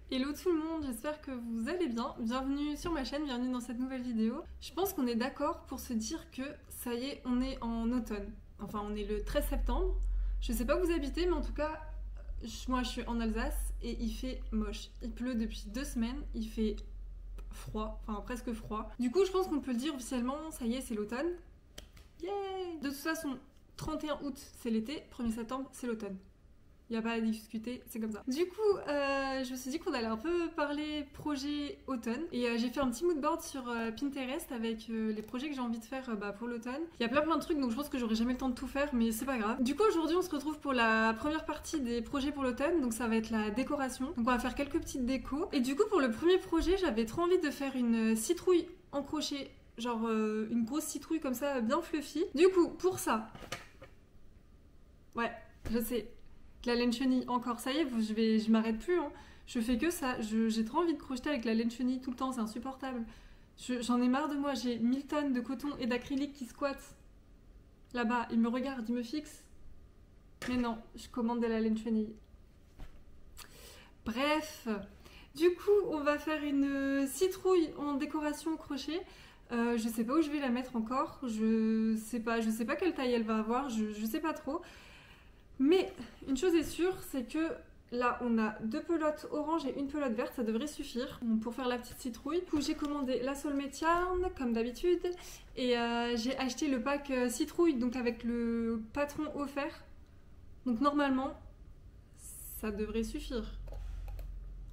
Hello tout le monde, j'espère que vous allez bien. Bienvenue sur ma chaîne, bienvenue dans cette nouvelle vidéo. Je pense qu'on est d'accord pour se dire que ça y est, on est en automne. Enfin, on est le 13 septembre. Je sais pas où vous habitez, mais en tout cas, moi je suis en Alsace et il fait moche. Il pleut depuis 2 semaines, il fait froid, enfin presque froid. Du coup, je pense qu'on peut le dire officiellement, ça y est, c'est l'automne. Yay! De toute façon, 31 août, c'est l'été, 1er septembre, c'est l'automne. Il n'y a pas à discuter, c'est comme ça. Du coup, je me suis dit qu'on allait un peu parler projet automne. Et j'ai fait un petit moodboard sur Pinterest avec les projets que j'ai envie de faire pour l'automne. Il y a plein de trucs, donc je pense que j'aurai jamais le temps de tout faire, mais c'est pas grave. Du coup, aujourd'hui, on se retrouve pour la première partie des projets pour l'automne. Donc ça va être la décoration. Donc on va faire quelques petites décos. Et du coup, pour le premier projet, j'avais trop envie de faire une citrouille en crochet. Genre une grosse citrouille comme ça, bien fluffy. Du coup, pour ça... Ouais, je sais... La laine chenille, encore, ça y est, je m'arrête plus, hein. Je fais que ça, j'ai trop envie de crocheter avec la laine chenille tout le temps, c'est insupportable. J'en ai marre de moi, j'ai 1000 tonnes de coton et d'acrylique qui squattent là-bas, ils me regardent, ils me fixent. Mais non, je commande de la laine chenille. Bref, du coup, on va faire une citrouille en décoration au crochet. Je sais pas où je vais la mettre encore, je sais pas quelle taille elle va avoir, je sais pas trop. Mais une chose est sûre, c'est que là on a 2 pelotes orange et une pelote verte, ça devrait suffire pour faire la petite citrouille. Du coup j'ai commandé la Soulmate Yarn comme d'habitude et j'ai acheté le pack citrouille donc avec le patron offert. Donc normalement ça devrait suffire.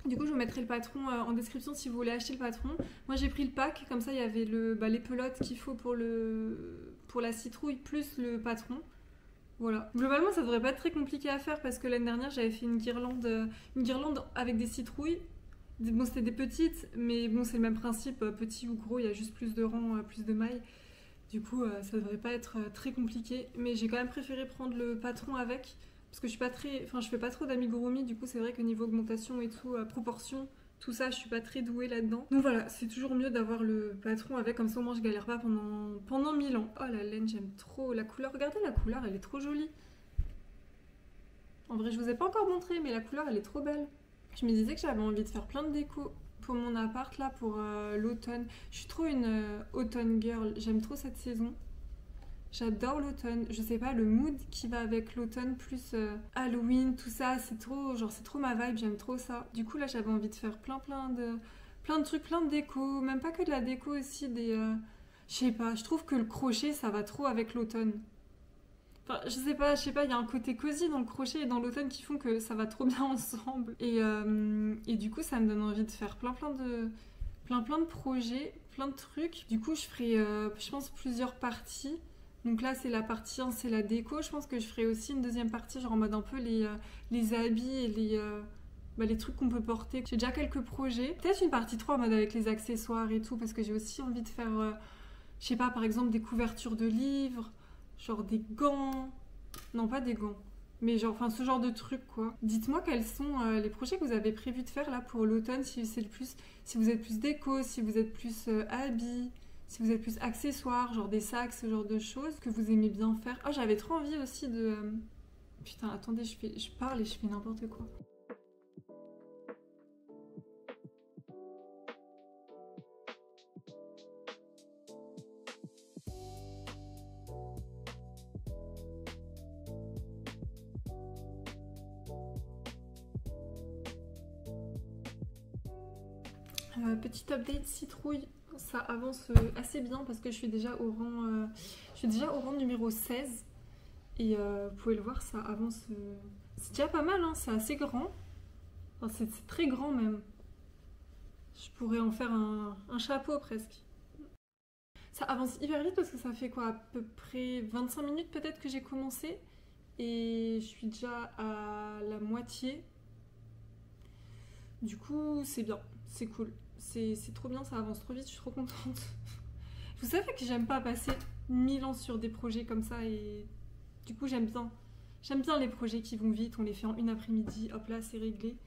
Du coup je vous mettrai le patron en description si vous voulez acheter le patron. Moi j'ai pris le pack, comme ça il y avait les pelotes qu'il faut pour la citrouille plus le patron. Voilà. Globalement, ça devrait pas être très compliqué à faire parce que l'année dernière, j'avais fait une guirlande avec des citrouilles. Bon, c'était des petites, mais bon, c'est le même principe, petit ou gros, il y a juste plus de rangs, plus de mailles. Du coup, ça devrait pas être très compliqué. Mais j'ai quand même préféré prendre le patron avec parce que je fais pas trop d'amigurumi. Du coup, c'est vrai que niveau augmentation et tout, proportion, tout ça, je suis pas très douée là-dedans. Donc voilà, c'est toujours mieux d'avoir le patron avec, comme ça au moins je galère pas pendant 1000 ans. Oh la laine, j'aime trop la couleur. Regardez la couleur, elle est trop jolie. En vrai, je vous ai pas encore montré, mais la couleur, elle est trop belle. Je me disais que j'avais envie de faire plein de déco pour mon appart là, pour l'automne. Je suis trop une automne girl, j'aime trop cette saison. J'adore l'automne, je sais pas, le mood qui va avec l'automne, plus Halloween, tout ça, c'est trop ma vibe, j'aime trop ça. Du coup là j'avais envie de faire plein de trucs, plein de déco, même pas que de la déco aussi, je sais pas, je trouve que le crochet ça va trop avec l'automne. Enfin, je sais pas, il y a un côté cosy dans le crochet et dans l'automne qui font que ça va trop bien ensemble. Et du coup ça me donne envie de faire plein de projets, plein de trucs. Du coup je ferai, je pense, plusieurs parties. Donc là, c'est la partie 1, c'est la déco. Je pense que je ferai aussi une deuxième partie, genre en mode un peu les habits et les trucs qu'on peut porter. J'ai déjà quelques projets. Peut-être une partie 3 en mode avec les accessoires et tout, parce que j'ai aussi envie de faire, je sais pas, par exemple des couvertures de livres, genre des gants. Non, pas des gants. Mais genre, enfin, ce genre de trucs, quoi. Dites-moi quels sont les projets que vous avez prévu de faire là pour l'automne, si vous êtes plus déco, si vous êtes plus habits. Si vous êtes plus accessoires, genre des sacs, ce genre de choses que vous aimez bien faire. Oh, j'avais trop envie aussi de... Putain, attendez, je parle et je fais n'importe quoi. Petit update citrouille. Ça avance assez bien parce que je suis déjà au rang numéro 16 et vous pouvez le voir, ça avance, c'est déjà pas mal, hein, c'est assez grand, enfin, c'est très grand même, je pourrais en faire un chapeau presque. Ça avance hyper vite parce que ça fait quoi, à peu près 25 minutes peut-être que j'ai commencé et je suis déjà à la moitié. Du coup c'est bien, c'est cool. C'est trop bien, ça avance trop vite, je suis trop contente. Vous savez que j'aime pas passer 1000 ans sur des projets comme ça et du coup j'aime bien. J'aime bien les projets qui vont vite, on les fait en une après-midi, hop là c'est réglé.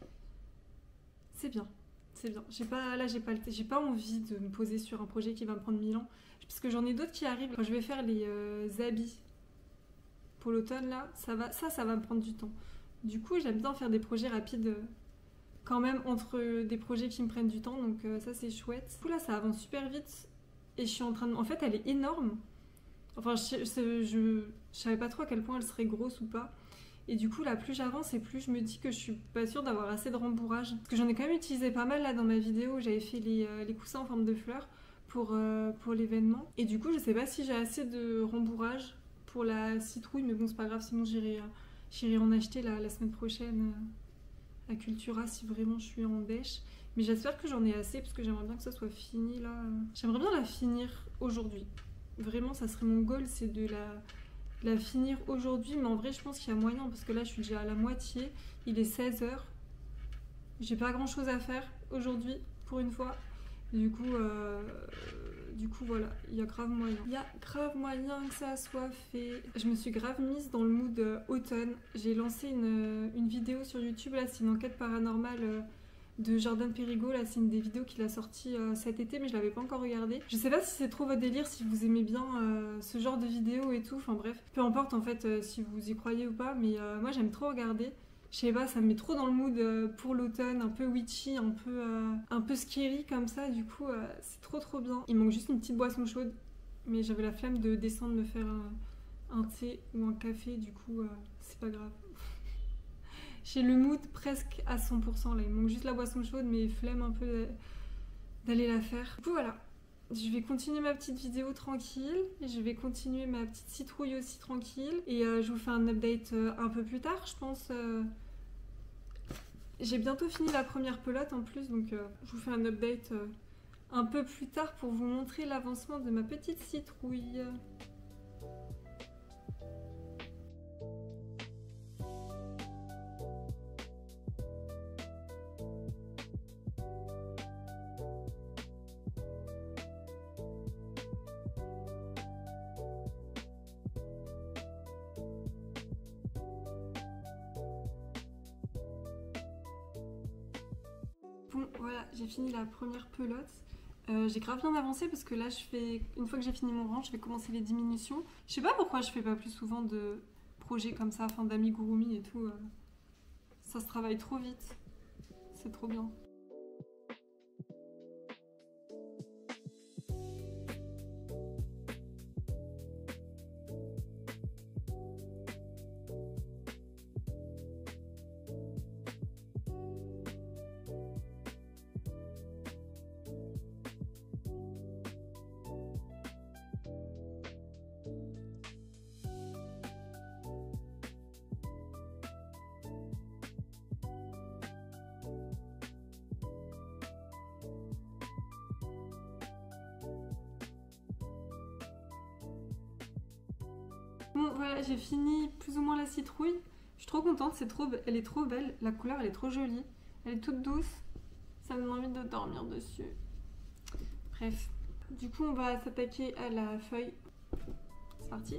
C'est bien, c'est bien. J'ai pas envie de me poser sur un projet qui va me prendre 1000 ans. Parce que j'en ai d'autres qui arrivent. Quand je vais faire les habits pour l'automne là, ça va me prendre du temps. Du coup j'aime bien faire des projets rapides quand même entre des projets qui me prennent du temps, donc ça c'est chouette. Du coup là ça avance super vite et je suis en train de... En fait elle est énorme. Enfin je savais pas trop à quel point elle serait grosse ou pas. Et du coup, là, plus j'avance et plus je me dis que je suis pas sûre d'avoir assez de rembourrage. Parce que j'en ai quand même utilisé pas mal là dans ma vidéo où j'avais fait les coussins en forme de fleurs pour l'événement. Et du coup, je sais pas si j'ai assez de rembourrage pour la citrouille, mais bon, c'est pas grave, sinon j'irai en acheter la semaine prochaine à Cultura si vraiment je suis en dèche. Mais j'espère que j'en ai assez parce que j'aimerais bien que ça soit fini là. J'aimerais bien la finir aujourd'hui. Vraiment, ça serait mon goal, c'est de la finir aujourd'hui, mais en vrai je pense qu'il y a moyen parce que là je suis déjà à la moitié, il est 16h, j'ai pas grand chose à faire aujourd'hui pour une fois, du coup voilà, il y a grave moyen que ça soit fait. Je me suis grave mise dans le mood automne, j'ai lancé une vidéo sur YouTube, là c'est une enquête paranormale de Jordan Perigo, là c'est une des vidéos qu'il a sorti cet été mais je l'avais pas encore regardée. Je sais pas si c'est trop votre délire, si vous aimez bien ce genre de vidéos et tout, enfin bref, peu importe en fait si vous y croyez ou pas, mais moi j'aime trop regarder. Je sais pas, ça me met trop dans le mood pour l'automne, un peu witchy, un peu scary comme ça, du coup c'est trop bien. Il manque juste une petite boisson chaude, mais j'avais la flemme de descendre me faire un thé ou un café, du coup c'est pas grave. J'ai le mood presque à 100% là, il manque juste la boisson chaude mais flemme un peu d'aller la faire. Du coup voilà, je vais continuer ma petite vidéo tranquille, je vais continuer ma petite citrouille aussi tranquille et je vous fais un update un peu plus tard je pense. J'ai bientôt fini la première pelote en plus donc je vous fais un update un peu plus tard pour vous montrer l'avancement de ma petite citrouille. Bon voilà, j'ai fini la première pelote. J'ai grave bien avancé parce que là une fois que j'ai fini mon rang, je vais commencer les diminutions. Je sais pas pourquoi je fais pas plus souvent de projets comme ça, enfin d'amigurumi et tout. Ça se travaille trop vite. C'est trop bien. Bon voilà, j'ai fini plus ou moins la citrouille. Je suis trop contente, elle est trop belle, la couleur elle est trop jolie. Elle est toute douce, ça me donne envie de dormir dessus. Bref, du coup on va s'attaquer à la feuille. C'est parti.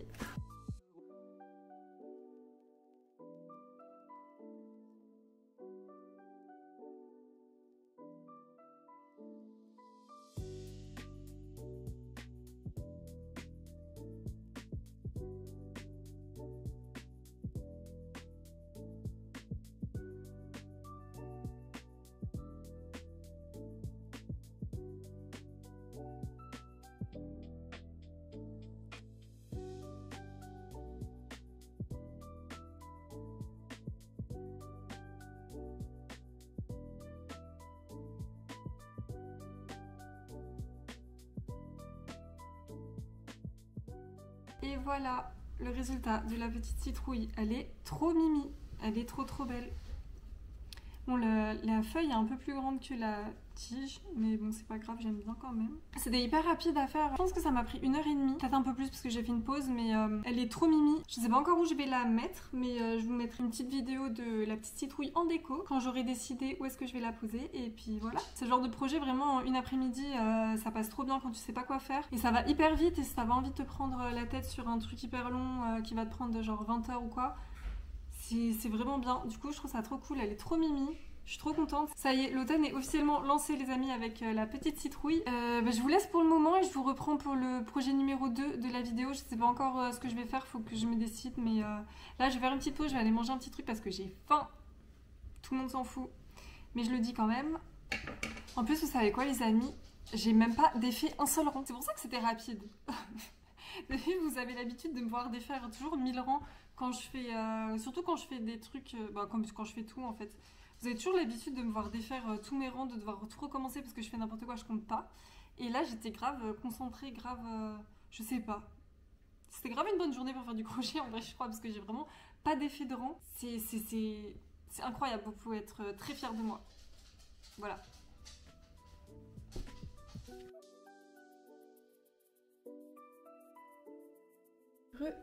Et voilà le résultat de la petite citrouille. Elle est trop mimi, elle est trop belle. Bon, la feuille est un peu plus grande que la tige, mais bon, c'est pas grave, j'aime bien quand même. C'était hyper rapide à faire. Je pense que ça m'a pris 1h30, peut-être un peu plus parce que j'ai fait une pause, mais elle est trop mimi. Je sais pas encore où je vais la mettre, mais je vous mettrai une petite vidéo de la petite citrouille en déco quand j'aurai décidé où est-ce que je vais la poser. Et puis voilà. C'est le genre de projet vraiment une après-midi, ça passe trop bien quand tu sais pas quoi faire. Et ça va hyper vite et si t'as pas envie de te prendre la tête sur un truc hyper long qui va te prendre genre 20 heures ou quoi. C'est vraiment bien. Du coup, je trouve ça trop cool. Elle est trop mimi. Je suis trop contente. Ça y est, l'automne est officiellement lancé, les amis, avec la petite citrouille. Je vous laisse pour le moment et je vous reprends pour le projet numéro 2 de la vidéo. Je sais pas encore ce que je vais faire. Faut que je me décide. Mais là, je vais faire une petite pause. Je vais aller manger un petit truc parce que j'ai faim. Tout le monde s'en fout. Mais je le dis quand même. En plus, vous savez quoi les amis? J'ai même pas défait un seul rang. C'est pour ça que c'était rapide. Vous avez l'habitude de me voir défaire toujours 1000 rangs quand je fais... surtout quand je fais des trucs... comme quand je fais tout en fait. Vous avez toujours l'habitude de me voir défaire tous mes rangs, de devoir tout recommencer parce que je fais n'importe quoi, je compte pas. Et là, j'étais grave concentrée, grave... je sais pas. C'était grave une bonne journée pour faire du crochet en vrai, je crois, parce que j'ai vraiment pas d'effet de rang. C'est incroyable, vous pouvez être très fiers de moi. Voilà.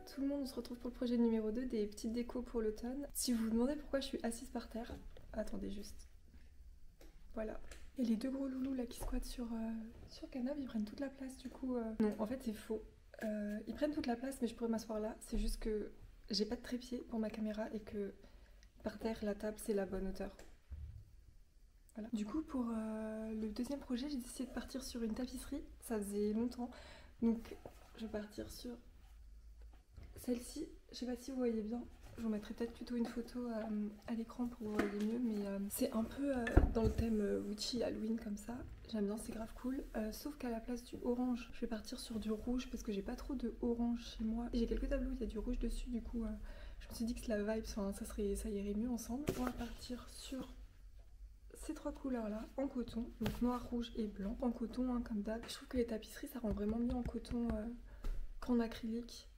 Tout le monde, on se retrouve pour le projet numéro 2 des petites décos pour l'automne. Si vous vous demandez pourquoi je suis assise par terre, attendez juste. Voilà. Et les deux gros loulous là qui squattent sur Canap, ils prennent toute la place du coup. Non, en fait c'est faux. Ils prennent toute la place mais je pourrais m'asseoir là. C'est juste que j'ai pas de trépied pour ma caméra et que par terre la table c'est la bonne hauteur. Voilà. Du coup pour le deuxième projet j'ai décidé de partir sur une tapisserie. Ça faisait longtemps. Donc je vais partir sur celle-ci. Je sais pas si vous voyez bien. Je vous mettrai peut-être plutôt une photo à l'écran pour vous voyez mieux, mais c'est un peu dans le thème witchy Halloween comme ça. J'aime bien, c'est grave cool. Sauf qu'à la place du orange, je vais partir sur du rouge parce que j'ai pas trop de orange chez moi. J'ai quelques tableaux où il y a du rouge dessus, du coup je me suis dit que la vibe, enfin, ça irait mieux ensemble. On va partir sur ces trois couleurs là en coton, donc noir, rouge et blanc en coton hein, comme d'hab. Je trouve que les tapisseries ça rend vraiment mieux en coton qu'en acrylique.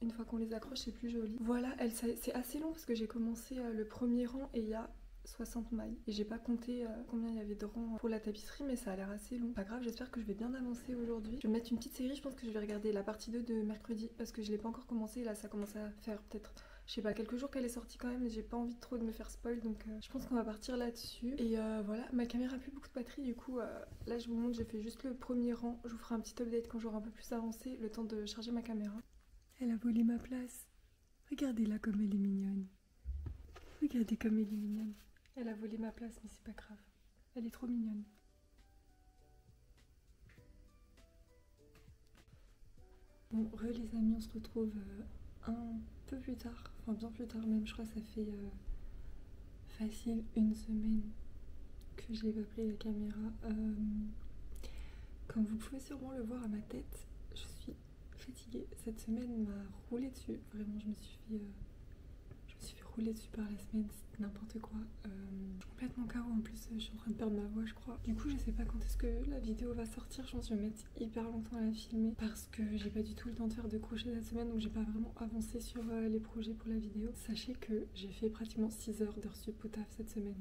Une fois qu'on les accroche, c'est plus joli. Voilà, c'est assez long parce que j'ai commencé le premier rang et il y a 60 mailles. Et j'ai pas compté combien il y avait de rangs pour la tapisserie, mais ça a l'air assez long. Pas grave, j'espère que je vais bien avancer aujourd'hui. Je vais mettre une petite série, je pense que je vais regarder la partie 2 de mercredi parce que je l'ai pas encore commencé. Et là, ça commence à faire peut-être, je sais pas, quelques jours qu'elle est sortie quand même, mais j'ai pas envie trop de me faire spoil, donc je pense qu'on va partir là-dessus. Et voilà, ma caméra a plus beaucoup de batterie, du coup, là je vous montre, j'ai fait juste le premier rang. Je vous ferai un petit update quand j'aurai un peu plus avancé, le temps de charger ma caméra. Elle a volé ma place. Regardez-la comme elle est mignonne. Regardez comme elle est mignonne. Elle a volé ma place, mais c'est pas grave. Elle est trop mignonne. Bon, les amis, on se retrouve un peu plus tard. Enfin, bien plus tard même. Je crois que ça fait facile une semaine que j'ai pas pris la caméra. Comme vous pouvez sûrement le voir à ma tête, je suis fatiguée. Cette semaine m'a roulé dessus. Vraiment, je me suis fait rouler dessus par la semaine, c'est n'importe quoi. Je suis complètement KO en plus, je suis en train de perdre ma voix, je crois. Du coup, je sais pas quand est-ce que la vidéo va sortir. Je pense que je vais mettre hyper longtemps à la filmer parce que j'ai pas du tout le temps de faire de crochet cette semaine, donc j'ai pas vraiment avancé sur les projets pour la vidéo. Sachez que j'ai fait pratiquement 6 heures d'heures sup au taf cette semaine.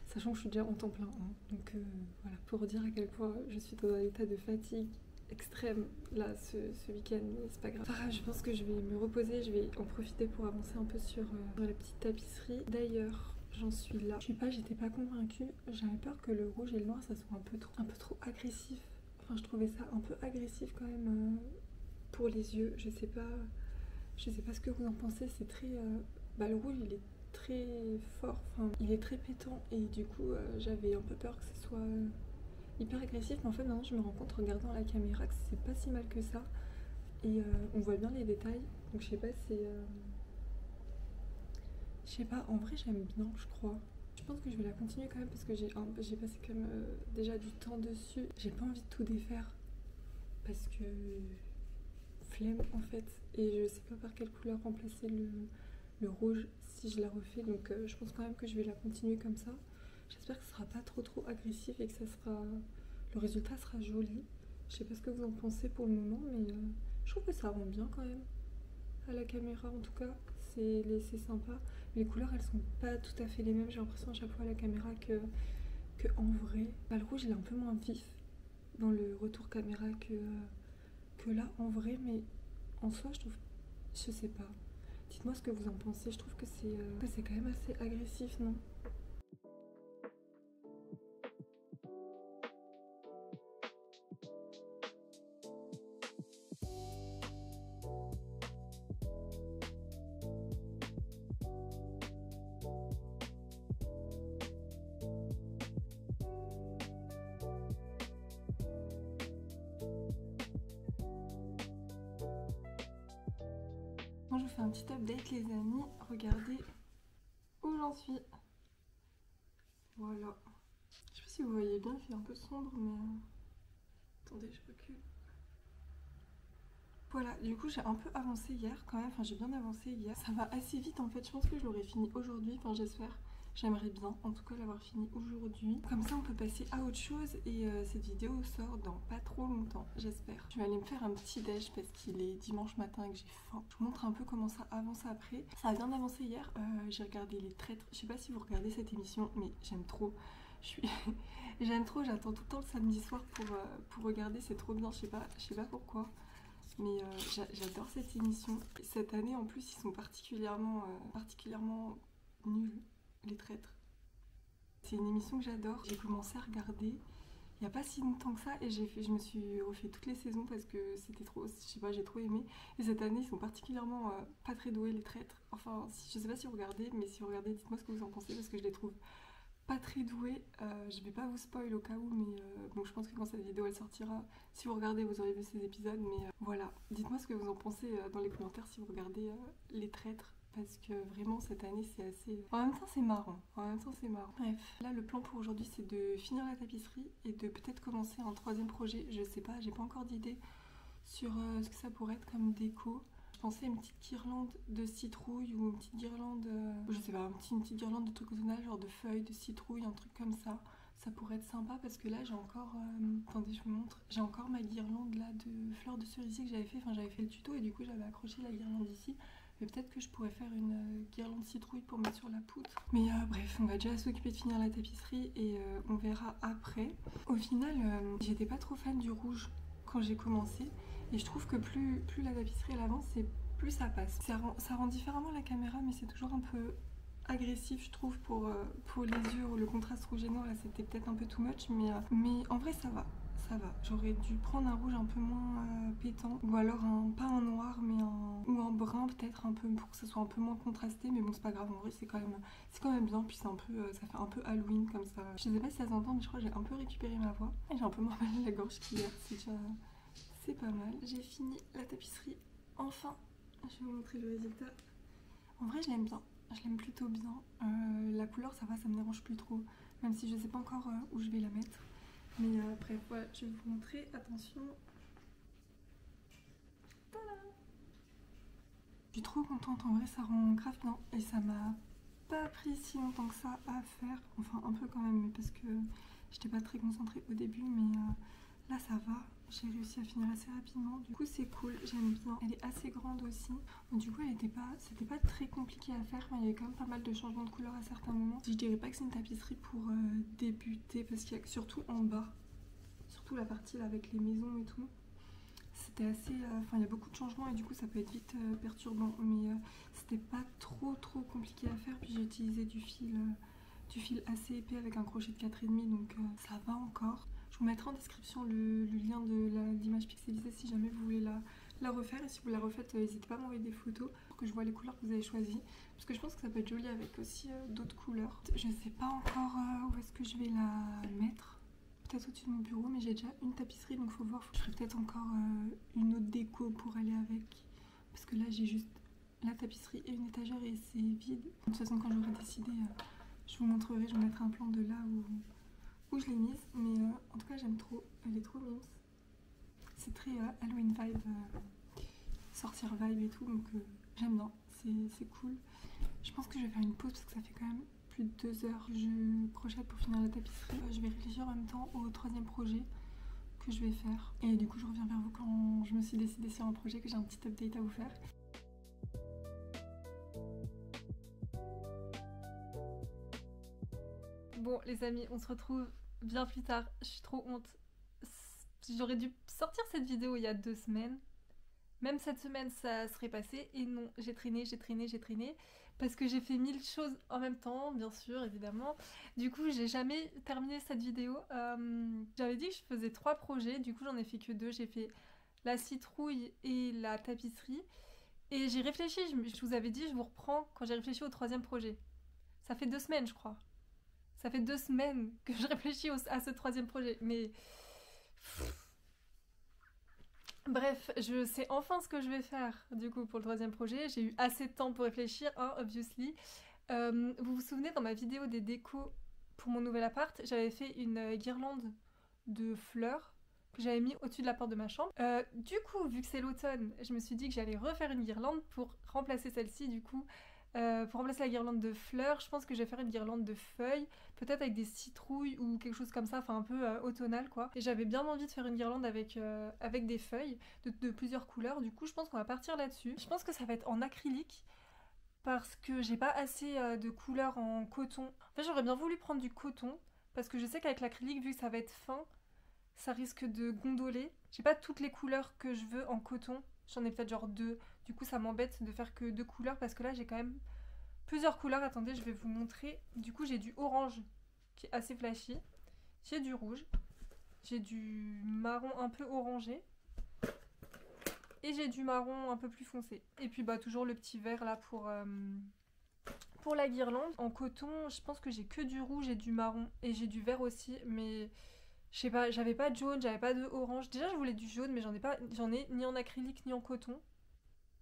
Sachant que je suis déjà en temps plein, hein. Donc voilà, pour dire à quel point je suis dans un état de fatigue extrême là ce week-end, mais c'est pas grave. Enfin, je pense que je vais me reposer, je vais en profiter pour avancer un peu sur la petite tapisserie. D'ailleurs, j'en suis là. J'étais pas convaincue. J'avais peur que le rouge et le noir ça soit un peu trop agressif. Enfin, je trouvais ça un peu agressif quand même pour les yeux. Je sais pas ce que vous en pensez. C'est très, le rouge il est très fort, enfin il est très pétant et du coup j'avais un peu peur que ce soit hyper agressif, mais en fait maintenant je me rends compte en regardant la caméra que c'est pas si mal que ça et on voit bien les détails, donc je sais pas, je sais pas, en vrai j'aime bien, je crois. Je pense que je vais la continuer quand même parce que j'ai passé quand même déjà du temps dessus. J'ai pas envie de tout défaire parce que flemme en fait, et je sais pas par quelle couleur remplacer le rouge si je la refais, donc je pense quand même que je vais la continuer comme ça. J'espère que ce sera pas trop agressif et que le résultat sera joli. Je sais pas ce que vous en pensez pour le moment, mais je trouve que ça rend bien quand même à la caméra, en tout cas c'est sympa. Les couleurs elles sont pas tout à fait les mêmes, j'ai l'impression à chaque fois à la caméra que en vrai. Le rouge il est un peu moins vif dans le retour caméra que là en vrai, mais en soi je trouve, je sais pas. Dites-moi ce que vous en pensez, je trouve que c'est quand même assez agressif, non? Moi je vous fais un petit update les amis, regardez où j'en suis. Voilà, si vous voyez bien, il fait un peu sombre, mais... Attendez, je recule. Voilà, du coup j'ai un peu avancé hier quand même, enfin j'ai bien avancé hier. Ça va assez vite en fait, je pense que je l'aurai fini aujourd'hui, enfin j'espère. J'aimerais bien en tout cas l'avoir fini aujourd'hui. Comme ça on peut passer à autre chose et cette vidéo sort dans pas trop longtemps, j'espère. Je vais aller me faire un petit déj parce qu'il est dimanche matin et que j'ai faim. Je vous montre un peu comment ça avance après. Ça a bien avancé hier, j'ai regardé Les Traîtres. Je sais pas si vous regardez cette émission mais j'aime trop. J'aime trop, j'attends tout le temps le samedi soir pour regarder, c'est trop bien, je sais pas pourquoi. Mais j'adore cette émission. Cette année en plus ils sont particulièrement nuls, Les Traîtres. C'est une émission que j'adore. J'ai commencé à regarder il n'y a pas si longtemps que ça et je me suis refait toutes les saisons parce que c'était trop, je sais pas, j'ai trop aimé. Et cette année ils sont particulièrement pas très doués, Les Traîtres. Enfin, je sais pas si vous regardez, mais si vous regardez, dites-moi ce que vous en pensez parce que je les trouve pas très doué, je vais pas vous spoil au cas où, mais bon, je pense que quand cette vidéo elle sortira, si vous regardez, vous aurez vu ces épisodes, mais voilà. Dites-moi ce que vous en pensez dans les commentaires si vous regardez Les Traîtres, parce que vraiment cette année c'est assez... En même temps c'est marrant, Bref, là le plan pour aujourd'hui c'est de finir la tapisserie et de peut-être commencer un troisième projet, je sais pas, j'ai pas encore d'idée sur ce que ça pourrait être comme déco. Je pensais à une petite guirlande de citrouille ou une petite guirlande, je sais pas, une petite guirlande de trucs automnal, genre de feuilles, de citrouille, un truc comme ça. Ça pourrait être sympa parce que là j'ai encore, attendez je vous montre, j'ai encore ma guirlande là de fleurs de cerisier que j'avais fait, enfin j'avais fait le tuto et du coup j'avais accroché la guirlande ici. Mais peut-être que je pourrais faire une guirlande citrouille pour mettre sur la poutre. Mais bref, on va déjà s'occuper de finir la tapisserie et on verra après. Au final, j'étais pas trop fan du rouge quand j'ai commencé. Et je trouve que plus la tapisserie elle avance, et plus ça passe. Ça rend différemment la caméra, mais c'est toujours un peu agressif, je trouve, pour les yeux. Le contraste rouge et noir, là, c'était peut-être un peu too much, mais en vrai, ça va. Ça va. J'aurais dû prendre un rouge un peu moins pétant, ou alors pas un noir, mais ou un brun peut-être un peu pour que ça soit un peu moins contrasté. Mais bon, c'est pas grave. En vrai, c'est quand même bien. Puis c'est un peu, ça fait un peu Halloween comme ça. Je sais pas si ça s'entend, mais je crois que j'ai un peu récupéré ma voix. Et j'ai un peu moins mal à la gorge qu'hier. C'est pas mal. J'ai fini la tapisserie. Enfin, je vais vous montrer le résultat. En vrai, je l'aime bien. Je l'aime plutôt bien. La couleur, ça va, ça me dérange plus trop. Même si je sais pas encore où je vais la mettre. Mais bref, voilà, je vais vous montrer. Attention. Tada! Je suis trop contente. En vrai, ça rend grave bien. Et ça m'a pas pris si longtemps que ça à faire. Enfin, un peu quand même, mais parce que j'étais pas très concentrée au début. Mais là, ça va. J'ai réussi à finir assez rapidement. Du coup, c'est cool. J'aime bien. Elle est assez grande aussi. Donc, du coup, c'était pas très compliqué à faire. Mais il y avait quand même pas mal de changements de couleur à certains moments. Je dirais pas que c'est une tapisserie pour débuter. Parce qu'il y a surtout en bas. Surtout la partie là avec les maisons et tout. C'était assez... Enfin, il y a beaucoup de changements et du coup, ça peut être vite perturbant. Mais c'était pas trop compliqué à faire. Puis j'ai utilisé du fil assez épais avec un crochet de 4,5. Donc ça va encore. Je vous mettrai en description le lien de l'image pixelisée si jamais vous voulez la refaire. Et si vous la refaites, n'hésitez pas à m'envoyer des photos pour que je vois les couleurs que vous avez choisies. Parce que je pense que ça peut être joli avec aussi d'autres couleurs. Je sais pas encore où est-ce que je vais la mettre. Peut-être au-dessus de mon bureau, mais j'ai déjà une tapisserie, donc faut voir. Je ferai peut-être encore une autre déco pour aller avec. Parce que là, j'ai juste la tapisserie et une étagère et c'est vide. De toute façon, quand j'aurai décidé, je vous montrerai, je vous mettrai un plan de là où je l'ai mise. Mais en tout cas, j'aime trop. Elle est trop mignonne. C'est très Halloween vibe, sorcière vibe et tout, donc j'aime bien. C'est cool. Je pense que je vais faire une pause parce que ça fait quand même plus de 2 heures. Je crochette pour finir la tapisserie. Je vais réfléchir en même temps au troisième projet que je vais faire. Et du coup, je reviens vers vous quand je me suis décidée sur un projet, que j'ai un petit update à vous faire. Bon, les amis, on se retrouve bien plus tard. Je suis trop honte. J'aurais dû sortir cette vidéo il y a 2 semaines. Même cette semaine, ça serait passé. Et non, j'ai traîné. Parce que j'ai fait 1000 choses en même temps, bien sûr, évidemment. Du coup, j'ai jamais terminé cette vidéo. J'avais dit que je faisais 3 projets. Du coup, j'en ai fait que 2. J'ai fait la citrouille et la tapisserie. Et j'ai réfléchi. Je vous avais dit, je vous reprends quand j'ai réfléchi au troisième projet. Ça fait 2 semaines, je crois. Ça fait 2 semaines que je réfléchis à ce troisième projet. Mais... Bref, je sais enfin ce que je vais faire du coup pour le troisième projet. J'ai eu assez de temps pour réfléchir, hein, obviously. Vous vous souvenez dans ma vidéo des décos pour mon nouvel appart, j'avais fait une guirlande de fleurs que j'avais mis au-dessus de la porte de ma chambre. Du coup, vu que c'est l'automne, je me suis dit que j'allais refaire une guirlande pour remplacer celle-ci, du coup. Pour remplacer la guirlande de fleurs, je pense que je vais faire une guirlande de feuilles, peut-être avec des citrouilles ou quelque chose comme ça, enfin un peu automnal quoi. Et j'avais bien envie de faire une guirlande avec des feuilles de plusieurs couleurs, du coup je pense qu'on va partir là-dessus. Je pense que ça va être en acrylique, parce que j'ai pas assez de couleurs en coton. En fait, j'aurais bien voulu prendre du coton, parce que je sais qu'avec l'acrylique, vu que ça va être fin, ça risque de gondoler. J'ai pas toutes les couleurs que je veux en coton. J'en ai peut-être genre 2. Du coup, ça m'embête de faire que 2 couleurs parce que là, j'ai quand même plusieurs couleurs. Attendez, je vais vous montrer. Du coup, j'ai du orange qui est assez flashy. J'ai du rouge. J'ai du marron un peu orangé. Et j'ai du marron un peu plus foncé. Et puis, bah, toujours le petit vert là pour la guirlande. En coton, je pense que j'ai que du rouge et du marron. Et j'ai du vert aussi, mais je sais pas, j'avais pas de jaune, j'avais pas de orange. Déjà, je voulais du jaune, mais j'en ai ni en acrylique ni en coton.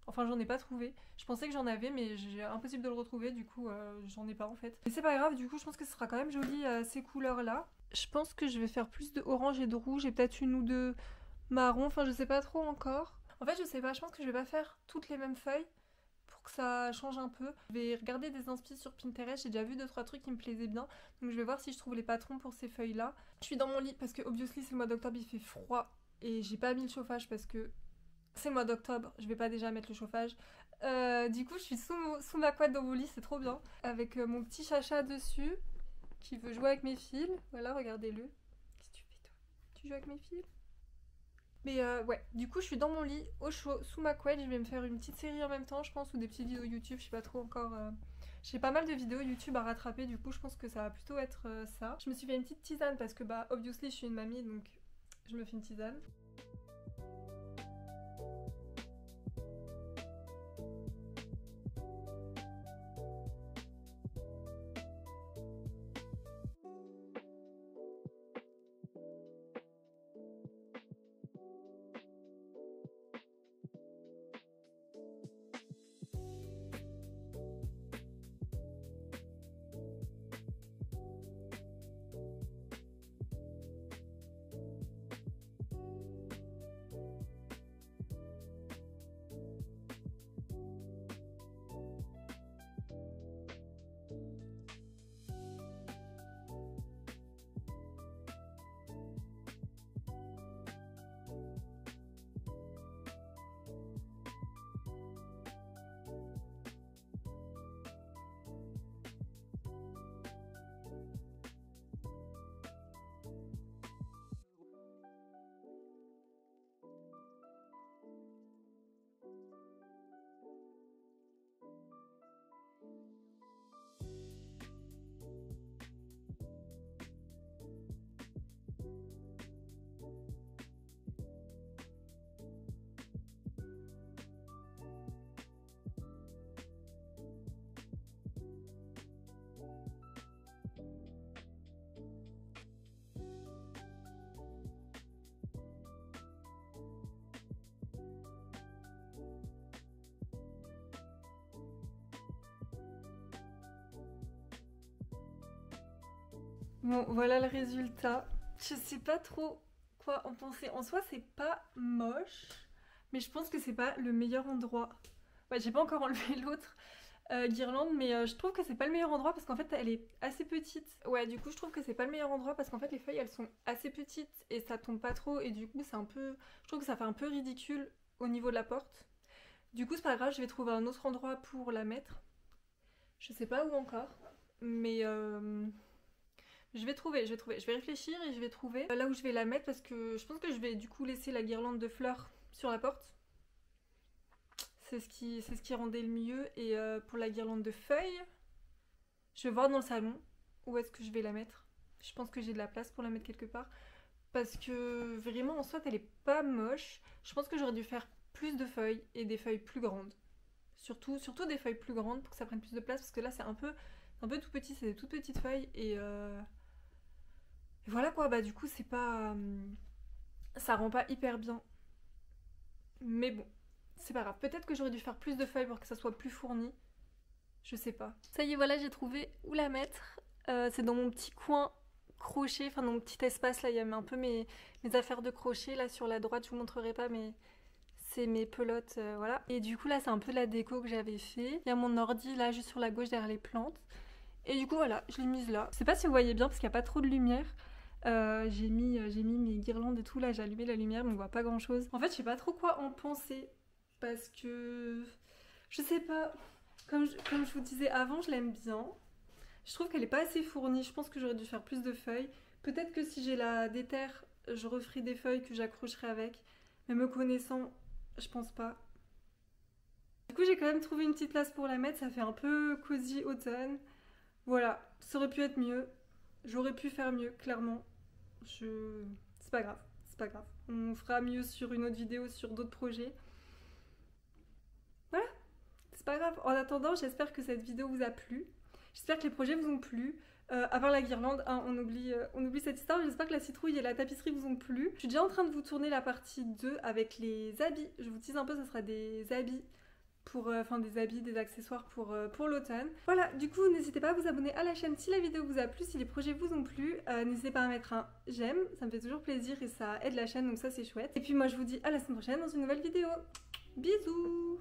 Enfin, j'en ai pas trouvé. Je pensais que j'en avais, mais j'ai impossible de le retrouver, du coup, j'en ai pas en fait. Mais c'est pas grave, du coup, je pense que ce sera quand même joli ces couleurs-là. Je pense que je vais faire plus de orange et de rouge et peut-être une ou deux marron. Enfin, je sais pas trop encore. En fait, je sais pas, je pense que je vais pas faire toutes les mêmes feuilles pour que ça change un peu. Je vais regarder des inspi sur Pinterest, j'ai déjà vu 2-3 trucs qui me plaisaient bien, donc je vais voir si je trouve les patrons pour ces feuilles là. Je suis dans mon lit parce que obviously c'est le mois d'octobre, il fait froid et j'ai pas mis le chauffage parce que c'est le mois d'octobre, je vais pas déjà mettre le chauffage. Du coup je suis sous ma couette dans mon lit, c'est trop bien, avec mon petit chacha dessus qui veut jouer avec mes fils. Voilà, regardez-le. Qu'est-ce que tu fais toi? Tu joues avec mes fils? Mais ouais, du coup je suis dans mon lit, au chaud, sous ma couette, je vais me faire une petite série en même temps je pense, ou des petites vidéos YouTube, je sais pas trop encore. J'ai pas mal de vidéos YouTube à rattraper, du coup je pense que ça va plutôt être ça. Je me suis fait une petite tisane parce que bah obviously je suis une mamie, donc je me fais une tisane. Bon, voilà le résultat. Je sais pas trop quoi en penser. En soi, c'est pas moche, mais je pense que c'est pas le meilleur endroit. Ouais, j'ai pas encore enlevé l'autre guirlande, mais je trouve que c'est pas le meilleur endroit parce qu'en fait, elle est assez petite. Ouais, du coup, je trouve que c'est pas le meilleur endroit parce qu'en fait, les feuilles, elles sont assez petites et ça tombe pas trop et du coup, c'est un peu... Je trouve que ça fait un peu ridicule au niveau de la porte. Du coup, c'est pas grave, je vais trouver un autre endroit pour la mettre. Je sais pas où encore, mais je vais trouver, je vais trouver. Je vais réfléchir et je vais trouver là où je vais la mettre parce que je pense que je vais du coup laisser la guirlande de fleurs sur la porte. C'est ce qui rendait le mieux. Et pour la guirlande de feuilles, je vais voir dans le salon où est-ce que je vais la mettre. Je pense que j'ai de la place pour la mettre quelque part. Parce que vraiment en soi, elle est pas moche. Je pense que j'aurais dû faire plus de feuilles et des feuilles plus grandes. Surtout des feuilles plus grandes pour que ça prenne plus de place parce que là c'est un peu tout petit, c'est des toutes petites feuilles et voilà quoi, bah du coup c'est pas... ça rend pas hyper bien. Mais bon, c'est pas grave. Peut-être que j'aurais dû faire plus de feuilles pour que ça soit plus fourni. Je sais pas. Ça y est, voilà, j'ai trouvé où la mettre. C'est dans mon petit coin crochet, enfin dans mon petit espace là, il y a un peu mes affaires de crochet là sur la droite, je vous montrerai pas mais c'est mes pelotes, voilà. Et du coup là c'est un peu la déco que j'avais fait. Il y a mon ordi là juste sur la gauche derrière les plantes. Et du coup voilà, je l'ai mise là. Je sais pas si vous voyez bien parce qu'il n'y a pas trop de lumière. J'ai mis mes guirlandes et tout là, j'ai allumé la lumière mais on voit pas grand chose. En fait je sais pas trop quoi en penser parce que je sais pas, comme je vous disais avant, je l'aime bien. Je trouve qu'elle est pas assez fournie, je pense que j'aurais dû faire plus de feuilles. Peut-être que si j'ai la déterre, je referai des feuilles que j'accrocherai avec. Mais me connaissant, je pense pas. Du coup j'ai quand même trouvé une petite place pour la mettre, ça fait un peu cosy automne. Voilà, ça aurait pu être mieux. J'aurais pu faire mieux, clairement. Je... C'est pas grave, c'est pas grave. On fera mieux sur une autre vidéo, sur d'autres projets. Voilà, c'est pas grave. En attendant, j'espère que cette vidéo vous a plu. J'espère que les projets vous ont plu. À part la guirlande, hein, on oublie cette histoire. J'espère que la citrouille et la tapisserie vous ont plu. Je suis déjà en train de vous tourner la partie 2 avec les habits. Je vous tease un peu, ça sera des habits pour, enfin des habits, des accessoires pour l'automne. Voilà, du coup, n'hésitez pas à vous abonner à la chaîne si la vidéo vous a plu, si les projets vous ont plu. N'hésitez pas à mettre un j'aime, ça me fait toujours plaisir et ça aide la chaîne, donc ça c'est chouette. Et puis moi je vous dis à la semaine prochaine dans une nouvelle vidéo. Bisous!